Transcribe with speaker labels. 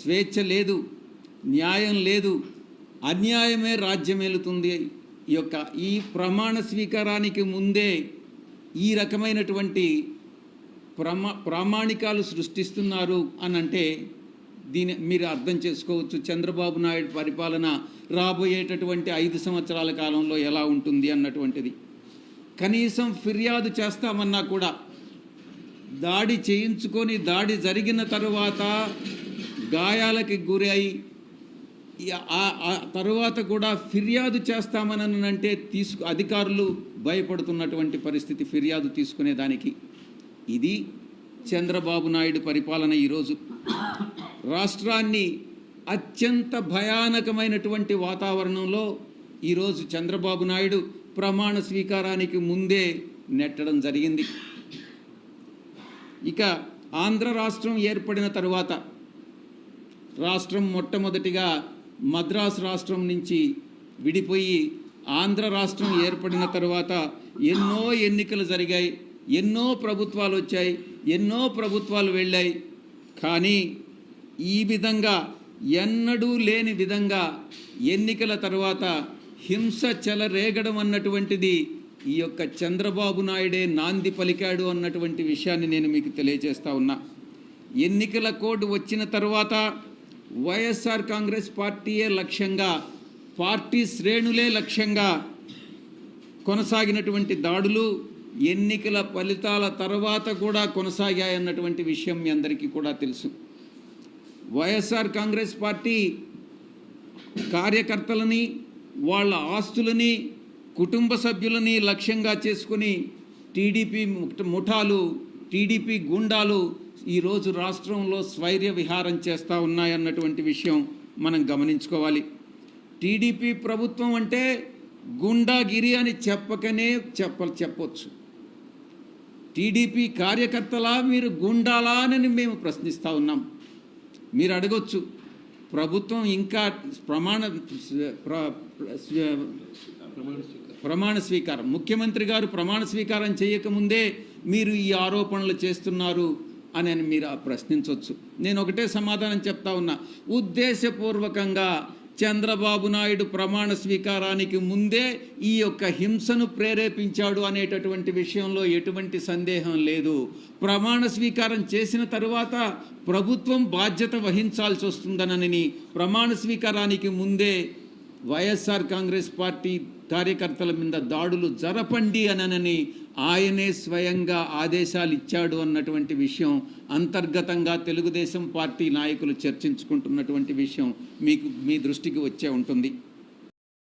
Speaker 1: స్వేచ్ఛ లేదు, న్యాయం లేదు, అన్యాయమే రాజ్యమేలుతుంది. ఈ ప్రమాణ స్వీకారానికి ముందే ఈ రకమైనటువంటి ప్రామాణికాలు సృష్టిస్తున్నారు అని అంటే దీని మీరు అర్థం చేసుకోవచ్చు చంద్రబాబు నాయుడు పరిపాలన రాబోయేటటువంటి 5 సంవత్సరాల కాలంలో ఎలా ఉంటుంది అన్నటువంటిది. కనీసం ఫిర్యాదు చేస్తామన్నా కూడా దాడి చేయించుకొని దాడి జరిగిన తరువాత గాయాలకి గురై ఆ తరువాత కూడా ఫిర్యాదు చేస్తామనంటే అధికారులు భయపడుతున్నటువంటి పరిస్థితి ఫిర్యాదు తీసుకునేదానికి. ఇది చంద్రబాబు నాయుడు పరిపాలన. ఈరోజు రాష్ట్రాన్ని అత్యంత భయానకమైనటువంటి వాతావరణంలో ఈరోజు చంద్రబాబు నాయుడు ప్రమాణ స్వీకారానికి ముందే నెట్టడం జరిగింది. ఇక ఆంధ్ర రాష్ట్రం ఏర్పడిన తరువాత రాష్ట్రం మొట్టమొదటిగా మద్రాసు రాష్ట్రం నుంచి విడిపోయి ఆంధ్ర రాష్ట్రం ఏర్పడిన తర్వాత ఎన్నో ఎన్నికలు జరిగాయి, ఎన్నో ప్రభుత్వాలు వచ్చాయి, ఎన్నో ప్రభుత్వాలు వెళ్ళాయి. కానీ ఈ విధంగా ఎన్నడూ లేని విధంగా ఎన్నికల తర్వాత హింస చెలరేగడం అన్నటువంటిది ఈ యొక్క చంద్రబాబు నాయుడే నాంది పలికాడు అన్నటువంటి విషయాన్ని నేను మీకు తెలియజేస్తా ఉన్నా. ఎన్నికల కోడ్ వచ్చిన తర్వాత వైఎస్ఆర్ కాంగ్రెస్ పార్టీయే లక్ష్యంగా, పార్టీ శ్రేణులే లక్ష్యంగా కొనసాగినటువంటి దాడులు ఎన్నికల ఫలితాల తర్వాత కూడా కొనసాగాయన్నటువంటి విషయం మీ అందరికీ కూడా తెలుసు. వైఎస్ఆర్ కాంగ్రెస్ పార్టీ కార్యకర్తలని, వాళ్ళ ఆస్తులని, కుటుంబ సభ్యులని లక్ష్యంగా చేసుకుని టీడీపీ ముఠాలు, టీడీపీ గుండాలు ఈరోజు రాష్ట్రంలో స్వైర్య విహారం చేస్తూ ఉన్నాయన్నటువంటి విషయం మనం గమనించుకోవాలి. టీడీపీ ప్రభుత్వం అంటే గుండాగిరి అని చెప్పొచ్చు. టీడీపీ కార్యకర్తలా మీరు గుండాలా అని మేము ప్రశ్నిస్తూ ఉన్నాం. మీరు అడగొచ్చు, ప్రభుత్వం ఇంకా ప్రమాణ స్వీకారం ముఖ్యమంత్రి గారు ప్రమాణ స్వీకారం చేయకముందే మీరు ఈ ఆరోపణలు చేస్తున్నారు అని మీరు ప్రశ్నించవచ్చు. నేను ఒకటే సమాధానం చెప్తా ఉన్నా, ఉద్దేశపూర్వకంగా చంద్రబాబు నాయుడు ప్రమాణ స్వీకారానికి ముందే ఈ యొక్క హింసను ప్రేరేపించాడు అనేటటువంటి విషయంలో ఎటువంటి సందేహం లేదు. ప్రమాణ స్వీకారం చేసిన తరువాత ప్రభుత్వం బాధ్యత వహించాల్సి వస్తుందనని ప్రమాణ స్వీకారానికి ముందే వైఎస్ఆర్ కాంగ్రెస్ పార్టీ కార్యకర్తల మీద దాడులు జరపండి అనని ఆయనే స్వయంగా ఆదేశాలు ఇచ్చాడు అన్నటువంటి విషయం అంతర్గతంగా తెలుగుదేశం పార్టీ నాయకులు చర్చించుకుంటున్నటువంటి విషయం మీ దృష్టికి వచ్చే ఉంటుంది.